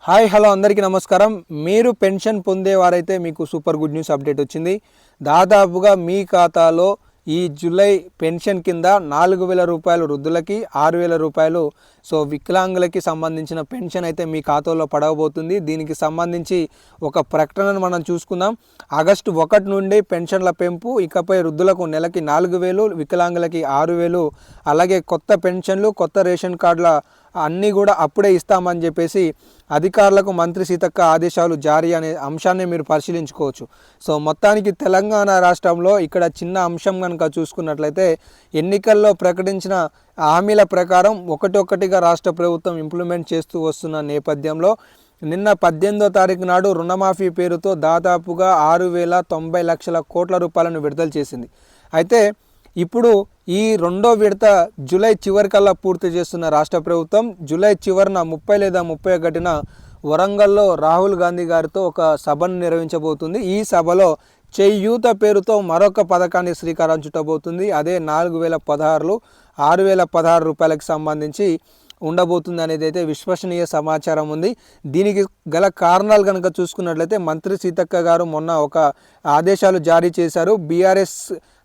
Hi hello అందరికీ నమస్కారం. మీరు పెన్షన్ పొందేవారైతే మీకు సూపర్ గుడ్ న్యూస్ అప్డేట్ వచ్చింది. దాదాపుగా మీ ఖాతాలో ఈ జూలై పెన్షన్ కింద 4,000 రూపాయలు వృద్ధులకి, 6,000 రూపాయలు వికలాంగులకి సంబంధించిన పెన్షన్ అయితే మీ ఖాతాలో పడవబోతుంది. దీనికి సంబంధించి ఒక ప్రకటనను మనం చూసుకుందాం. ఆగస్టు 1 నుండి పెన్షన్ల పెంపు, ఇకపై వృద్ధులకు నెలకి 4,000, వికలాంగులకి 6,000, అలాగే కొత్త పెన్షన్లు, కొత్త రేషన్ కార్డుల అన్నీ కూడా అప్పుడే ఇస్తామని చెప్పేసి అధికారులకు మంత్రి సీతక్క ఆదేశాలు జారీ అనే అంశాన్ని మీరు పరిశీలించుకోవచ్చు. మొత్తానికి తెలంగాణ రాష్ట్రంలో ఇక్కడ చిన్న అంశం కనుక చూసుకున్నట్లయితే ఎన్నికల్లో ప్రకటించిన హామీల ప్రకారం ఒక్కొక్కటిగా రాష్ట్ర ప్రభుత్వం ఇంప్లిమెంట్ చేస్తూ వస్తున్న నేపథ్యంలో నిన్న 18వ తారీఖు నాడు రుణమాఫీ పేరుతో దాదాపుగా 6,090 లక్షల కోట్ల రూపాయలను విడుదల చేసింది. అయితే ఇప్పుడు ఈ రెండో విడత జూలై చివరికల్లా పూర్తి చేస్తున్న రాష్ట్ర ప్రభుత్వం జూలై చివరిన 30 లేదా 31న వరంగల్లో రాహుల్ గాంధీ గారితో ఒక సభను నిర్వహించబోతుంది. ఈ సభలో చేయూత పేరుతో మరొక పథకాన్ని శ్రీకారం చుట్టబోతుంది. అదే 4,016, 6,016 రూపాయలకు సంబంధించి ఉండబోతుంది అనేది అయితే విశ్వసనీయ సమాచారం ఉంది. దీనికి గల కారణాలు కనుక చూసుకున్నట్లయితే మంత్రి సీతక్క గారు మొన్న ఒక ఆదేశాలు జారీ చేశారు. బీఆర్ఎస్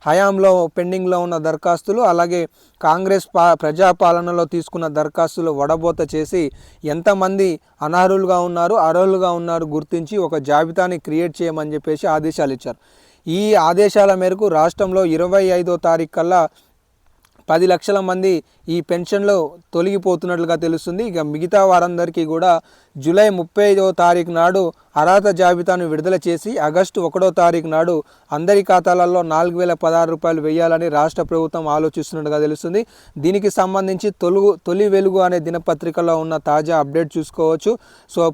హయాంలో పెండింగ్లో ఉన్న దరఖాస్తులు, అలాగే కాంగ్రెస్ ప్రజాపాలనలో తీసుకున్న దరఖాస్తులు వడబోత చేసి ఎంతమంది అనర్హులుగా ఉన్నారు, అర్హులుగా ఉన్నారు గుర్తించి ఒక జాబితాని క్రియేట్ చేయమని చెప్పేసి ఆదేశాలు ఇచ్చారు. ఈ ఆదేశాల మేరకు రాష్ట్రంలో 25వ తారీఖు కల్లా 10 లక్షల మంది ఈ పెన్షన్లో తొలగిపోతున్నట్లుగా తెలుస్తుంది. ఇక మిగతా వారందరికీ కూడా జూలై 30వ తారీఖు నాడు అర్హత జాబితాను విడుదల చేసి ఆగస్టు 1వ తారీఖు నాడు అందరి ఖాతాలలో 4,016 రూపాయలు వేయాలని రాష్ట్ర ప్రభుత్వం ఆలోచిస్తున్నట్టుగా తెలుస్తుంది. దీనికి సంబంధించి తొలి వెలుగు అనే దినపత్రికలో ఉన్న తాజా అప్డేట్ చూసుకోవచ్చు.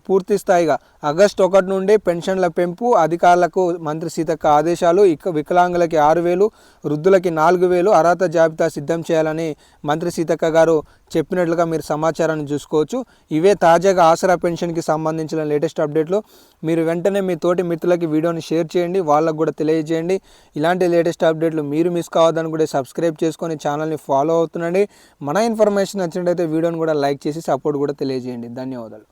పూర్తి స్థాయిగా ఆగస్టు 1 నుండి పెన్షన్ల పెంపు, అధికారులకు మంత్రి సీతక్క ఆదేశాలు, వికలాంగులకి 6,000, వృద్ధులకి 4,000 అర్హత జాబితా సిద్ధం చేయాలని మంత్రి సీతక్క గారు చెప్పినట్లుగా మీరు సమాచారాన్ని చూసుకోవచ్చు. ఇవే తాజాగా ఆసరా పెన్షన్కి సంబంధించిన లేటెస్ట్ అప్డేట్లు. మీరు వెంటనే మీ తోటి మిత్రులకి వీడియోని షేర్ చేయండి, వాళ్ళకు కూడా తెలియజేయండి. ఇలాంటి లేటెస్ట్ అప్డేట్లు మీరు మిస్ కావద్దని కూడా సబ్స్క్రైబ్ చేసుకొని ఛానల్ని ఫాలో అవుతుండండి. మన ఇన్ఫర్మేషన్ నచ్చినట్లయితే వీడియోని కూడా లైక్ చేసి సపోర్ట్ కూడా తెలియజేయండి. ధన్యవాదాలు.